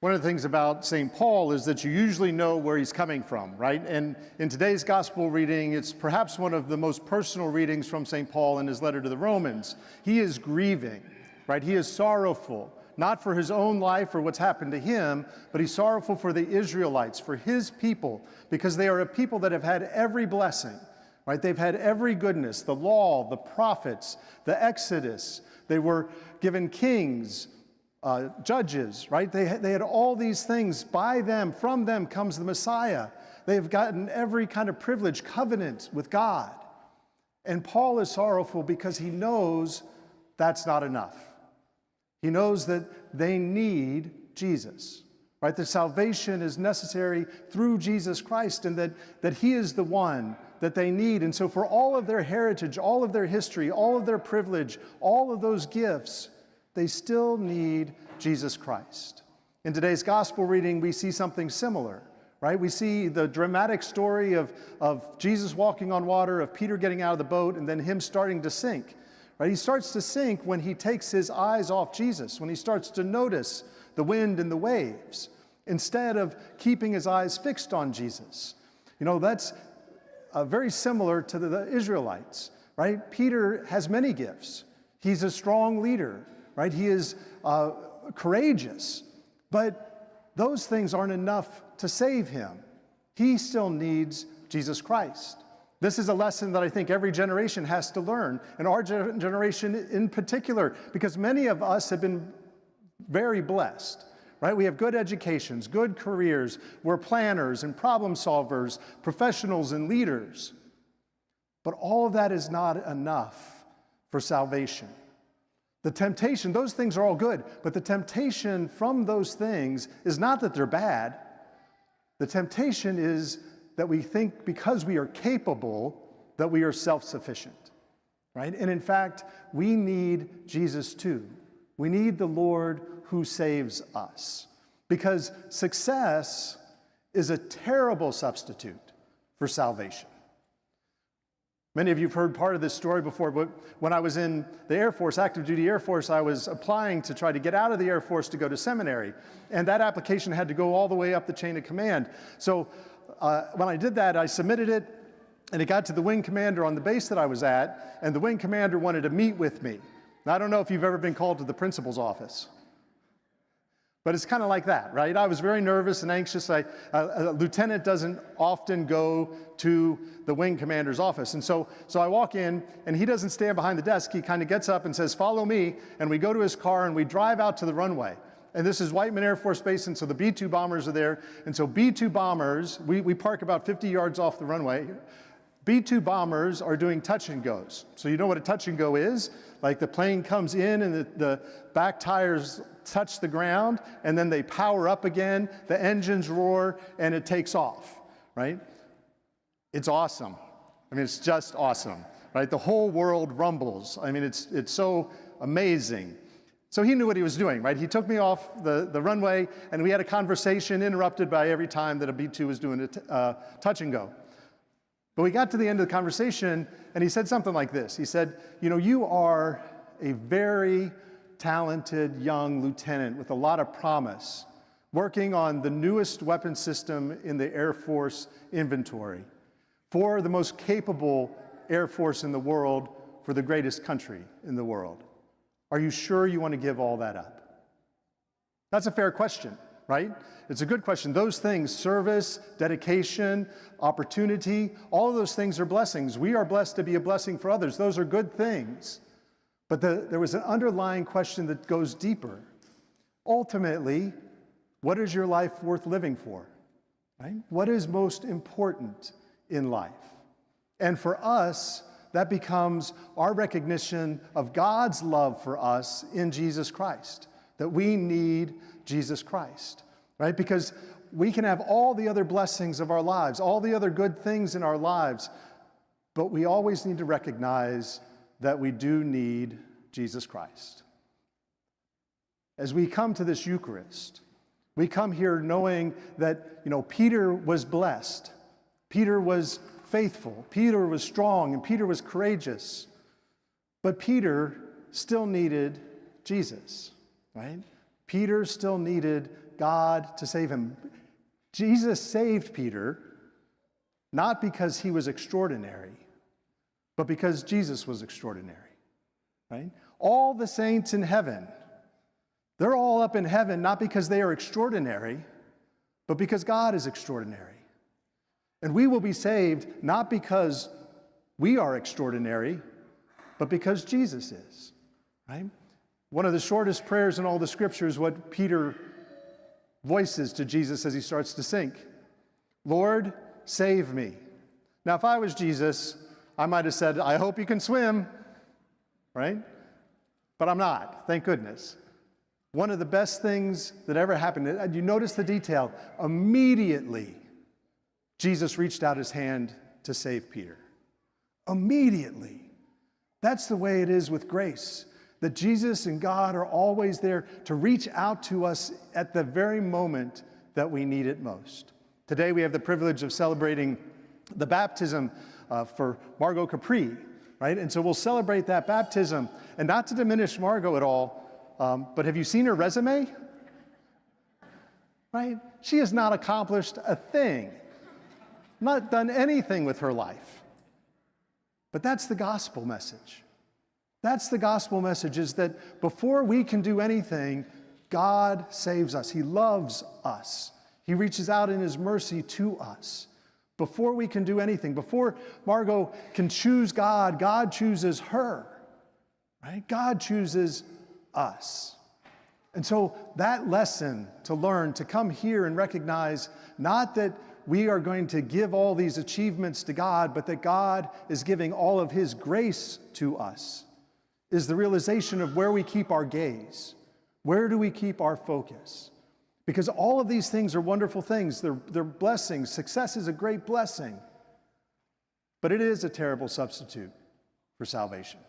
One of the things about St. Paul is that you usually know where he's coming from, right? And in today's gospel reading, it's perhaps one of the most personal readings from St. Paul in his letter to the Romans. He is grieving, right? He is sorrowful, not for his own life or what's happened to him, but he's sorrowful for the Israelites, for his people, because they are a people that have had every blessing, right? They've had every goodness, the law, the prophets, the Exodus. They were given kings, judges, right? They had all these things. By them, from them comes the Messiah. They have gotten every kind of privilege, covenant with God. And Paul is sorrowful because he knows that's not enough. He knows that they need Jesus, right? That salvation is necessary through Jesus Christ, and that he is the one that they need. And so for all of their heritage, all of their history, all of their privilege, all of those gifts, they still need Jesus Christ. In today's gospel reading, we see something similar, right? We see the dramatic story of Jesus walking on water, of Peter getting out of the boat, and then him starting to sink, right? He starts to sink when he takes his eyes off Jesus, when he starts to notice the wind and the waves, instead of keeping his eyes fixed on Jesus. You know, that's very similar to the Israelites, right? Peter has many gifts. He's a strong leader, right? He is courageous, but those things aren't enough to save him. He still needs Jesus Christ. This is a lesson that I think every generation has to learn, and our generation in particular, because many of us have been very blessed, right? We have good educations, good careers. We're planners and problem solvers, professionals and leaders. But all of that is not enough for salvation. The temptation, those things are all good, but the temptation from those things is not that they're bad. The temptation is that we think because we are capable that we are self-sufficient, right? And in fact, we need Jesus too. We need the Lord who saves us, because success is a terrible substitute for salvation. Many of you have heard part of this story before, but when I was in the Air Force, active duty Air Force, I was applying to try to get out of the Air Force to go to seminary. And that application had to go all the way up the chain of command. So when I did that, I submitted it, and it got to the wing commander on the base that I was at, and the wing commander wanted to meet with me. Now, I don't know if you've ever been called to the principal's office, but it's kind of like that, right? I was very nervous and anxious. A lieutenant doesn't often go to the wing commander's office. And so I walk in, and he doesn't stand behind the desk. He kind of gets up and says, "Follow me." And we go to his car, and we drive out to the runway. And this is Whiteman Air Force Base, and so the B-2 bombers are there. And so B-2 bombers, we park about 50 yards off the runway. B-2 bombers are doing touch and goes. So you know what a touch and go is? Like the plane comes in and the back tires touch the ground, and then they power up again, the engines roar, and it takes off, right? It's awesome. I mean, it's just awesome, right? The whole world rumbles. I mean, it's so amazing. So he knew what he was doing, right? He took me off the runway, and we had a conversation interrupted by every time that a B-2 was doing a touch and go. But we got to the end of the conversation, and he said something like this. He said, "You know, you are a very talented young lieutenant with a lot of promise, working on the newest weapon system in the Air Force inventory for the most capable Air Force in the world, for the greatest country in the world. Are you sure you want to give all that up?" That's a fair question, right? It's a good question. Those things, service, dedication, opportunity, all of those things are blessings. We are blessed to be a blessing for others. Those are good things. But there was an underlying question that goes deeper. Ultimately, what is your life worth living for? Right? What is most important in life? And for us, that becomes our recognition of God's love for us in Jesus Christ, that we need Jesus Christ, right? Because we can have all the other blessings of our lives, all the other good things in our lives, but we always need to recognize that we do need Jesus Christ. As we come to this Eucharist, we come here knowing that, you know, Peter was blessed, Peter was faithful, Peter was strong, and Peter was courageous, but Peter still needed Jesus, right? Peter still needed God to save him. Jesus saved Peter not because he was extraordinary, but because Jesus was extraordinary, right? All the saints in heaven, they're all up in heaven not because they are extraordinary, but because God is extraordinary. And we will be saved not because we are extraordinary, but because Jesus is, right? One of the shortest prayers in all the scriptures, what Peter voices to Jesus as he starts to sink. Lord, save me. Now, if I was Jesus, I might have said, I hope you can swim, right? But I'm not, thank goodness. One of the best things that ever happened, and you notice the detail, immediately Jesus reached out his hand to save Peter. Immediately. That's the way it is with grace, that Jesus and God are always there to reach out to us at the very moment that we need it most. Today we have the privilege of celebrating the baptism for Margot Capri, right? And so we'll celebrate that baptism, and not to diminish Margot at all, but have you seen her resume? Right? She has not accomplished a thing, not done anything with her life. But that's the gospel message. That's the gospel message, is that before we can do anything, God saves us. He loves us. He reaches out in his mercy to us. Before we can do anything, before Margot can choose God, God chooses her, right? God chooses us. And so that lesson to learn, to come here and recognize not that we are going to give all these achievements to God, but that God is giving all of his grace to us, is the realization of where we keep our gaze. Where do we keep our focus? Because all of these things are wonderful things. They're blessings. Success is a great blessing. But it is a terrible substitute for salvation.